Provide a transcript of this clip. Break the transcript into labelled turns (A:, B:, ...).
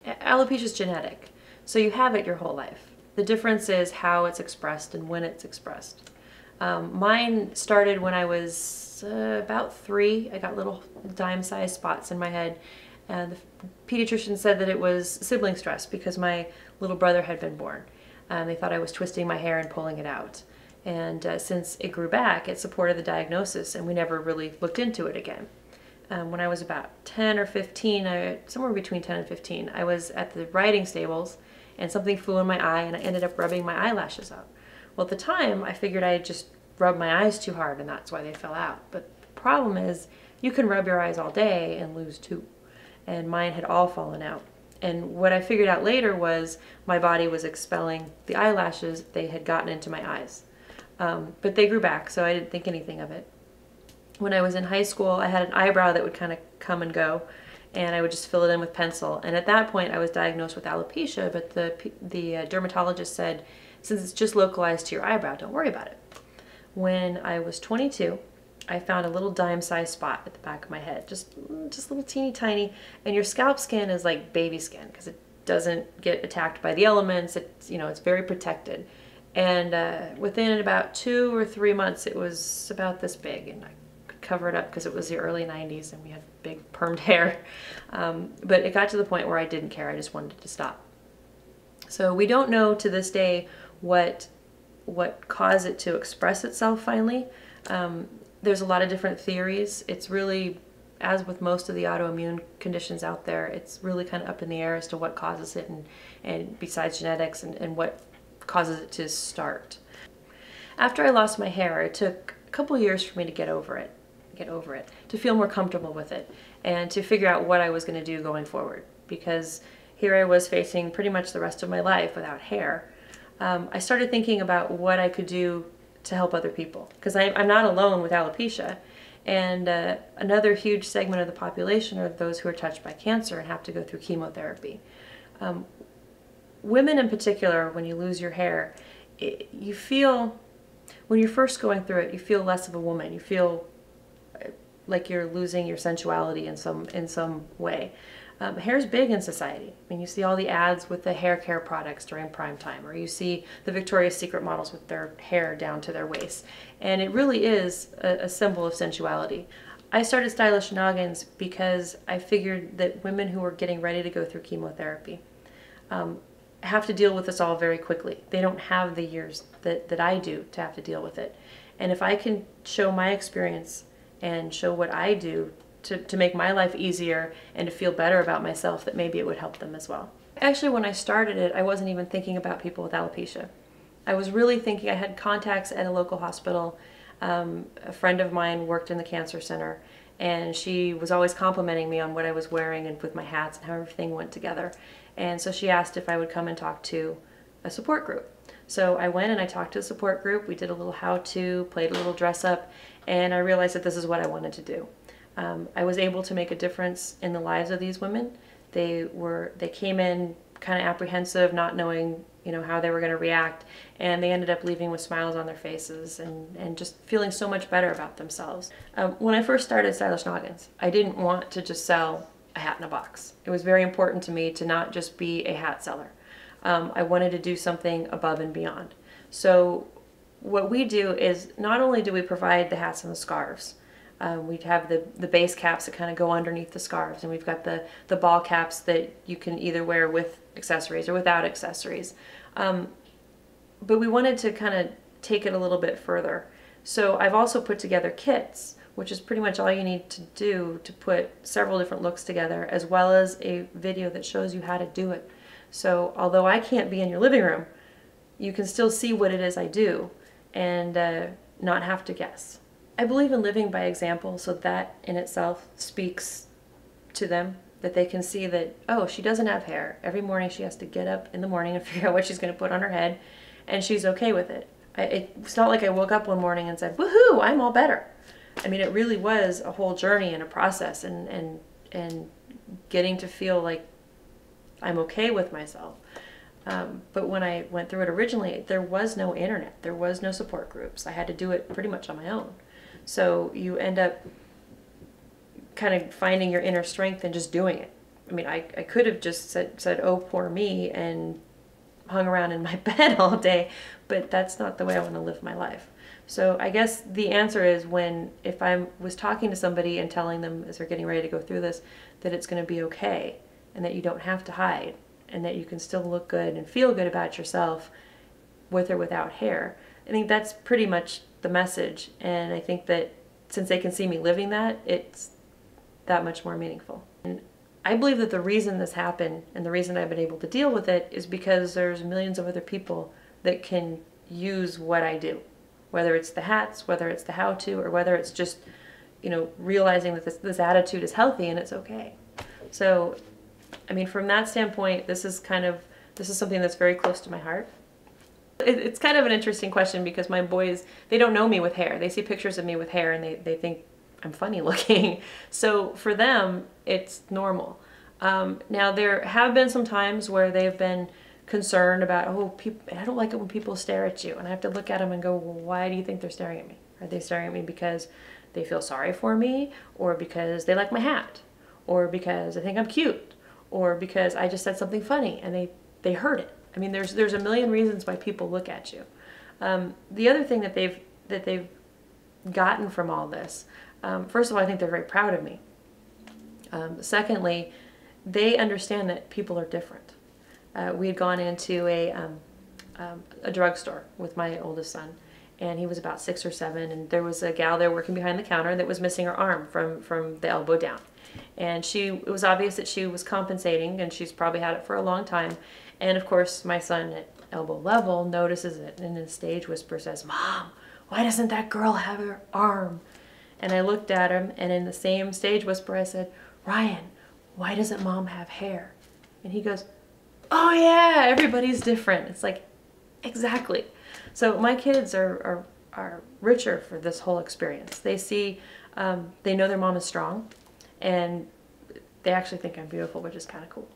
A: alopecia is genetic, so you have it your whole life. The difference is how it's expressed and when it's expressed. Mine started when I was about 3. I got little dime-sized spots in my head. The pediatrician said that it was sibling stress because my little brother had been born. They thought I was twisting my hair and pulling it out. And since it grew back, it supported the diagnosis, and we never really looked into it again. When I was about 10 or 15, somewhere between 10 and 15, I was at the riding stables, and something flew in my eye, and I ended up rubbing my eyelashes out. Well, at the time, I figured I had just rubbed my eyes too hard, and that's why they fell out. But the problem is, you can rub your eyes all day and lose 2. And mine had all fallen out. And what I figured out later was my body was expelling the eyelashes they had gotten into my eyes. But they grew back, so I didn't think anything of it. When I was in high school, I had an eyebrow that would kind of come and go, and I would just fill it in with pencil. And at that point, I was diagnosed with alopecia, but the dermatologist said, since it's just localized to your eyebrow, don't worry about it. When I was 22, I found a little dime-sized spot at the back of my head, just little teeny tiny, and your scalp skin is like baby skin because it doesn't get attacked by the elements. It's, you know, it's very protected. And within about 2 or 3 months, it was about this big, and I could cover it up because it was the early 90s and we had big permed hair. But it got to the point where I didn't care. I just wanted it to stop. So we don't know to this day what caused it to express itself finally. There's a lot of different theories. It's really, as with most of the autoimmune conditions out there, it's really kind of up in the air as to what causes it, and besides genetics, and what causes it to start. After I lost my hair, it took a couple years for me to get over it, to feel more comfortable with it, and to figure out what I was going to do going forward. Because here I was facing pretty much the rest of my life without hair. I started thinking about what I could do to help other people, because I'm not alone with alopecia, and another huge segment of the population are those who are touched by cancer and have to go through chemotherapy. Women in particular, when you lose your hair, you feel, when you're first going through it, you feel less of a woman. You feel like you're losing your sensuality in some way. Hair's big in society. I mean, you see all the ads with the hair care products during prime time, or you see the Victoria's Secret models with their hair down to their waist. And it really is a symbol of sensuality. I started Stylish Noggins because I figured that women who were getting ready to go through chemotherapy have to deal with this all very quickly. They don't have the years that I do to have to deal with it. And if I can show my experience and show what I do to make my life easier and to feel better about myself, that maybe it would help them as well. Actually, when I started it, I wasn't even thinking about people with alopecia. I was really thinking, I had contacts at a local hospital. A friend of mine worked in the cancer center, and she was always complimenting me on what I was wearing and with my hats and how everything went together. And so she asked if I would come and talk to a support group. So I went and I talked to the support group. We did a little how-to, played a little dress up, and I realized that this is what I wanted to do. I was able to make a difference in the lives of these women. They came in kind of apprehensive, not knowing, you know, how they were going to react, and they ended up leaving with smiles on their faces and just feeling so much better about themselves. When I first started Stylish Noggins, I didn't want to just sell a hat in a box. It was very important to me to not just be a hat seller. I wanted to do something above and beyond. So what we do is, not only do we provide the hats and the scarves, we have the base caps that kind of go underneath the scarves, and we've got the ball caps that you can either wear with accessories or without accessories. But we wanted to kind of take it a little bit further. So I've also put together kits, which is pretty much all you need to do to put several different looks together, as well as a video that shows you how to do it. So although I can't be in your living room, you can still see what it is I do and not have to guess. I believe in living by example, so that in itself speaks to them, that they can see that, oh, she doesn't have hair. Every morning she has to get up in the morning and figure out what she's going to put on her head, and she's okay with it. It's not like I woke up one morning and said, woohoo, I'm all better. I mean, it really was a whole journey and a process, and getting to feel like I'm okay with myself. But when I went through it originally, there was no internet. There was no support groups. I had to do it pretty much on my own. So you end up kind of finding your inner strength and just doing it. I mean, I could have just said, oh, poor me, and hung around in my bed all day, but that's not the way I want to live my life. So I guess the answer is if I was talking to somebody and telling them as they're getting ready to go through this, that it's going to be okay, and that you don't have to hide, and that you can still look good and feel good about yourself with or without hair. I think that's pretty much the message, and I think that since they can see me living that, it's that much more meaningful. And I believe that the reason this happened and the reason I've been able to deal with it is because there's millions of other people that can use what I do. Whether it's the hats, whether it's the how-to, or whether it's just, realizing that this attitude is healthy and it's okay. So, I mean, from that standpoint, this is something that's very close to my heart. It's kind of an interesting question because my boys, they don't know me with hair. They see pictures of me with hair and they think I'm funny looking. So for them, it's normal. Now there have been some times where they've been concerned about, I don't like it when people stare at you. And I have to look at them and go, well, why do you think they're staring at me? Are they staring at me because they feel sorry for me, or because they like my hat, or because they think I'm cute, or because I just said something funny and they heard it? I mean, there's a million reasons why people look at you. The other thing that they've gotten from all this, first of all, I think they're very proud of me. Secondly, they understand that people are different. We had gone into a drugstore with my oldest son, and he was about 6 or 7, and there was a gal there working behind the counter that was missing her arm from the elbow down. And it was obvious that she was compensating, and she's probably had it for a long time. And of course, my son at elbow level notices it, and in a stage whisper says, "Mom, why doesn't that girl have her arm?" And I looked at him, and in the same stage whisper I said, "Ryan, why doesn't Mom have hair?" And he goes, "Oh yeah, everybody's different." It's like, exactly. So my kids are richer for this whole experience. They see, they know their mom is strong, and they actually think I'm beautiful, which is kind of cool.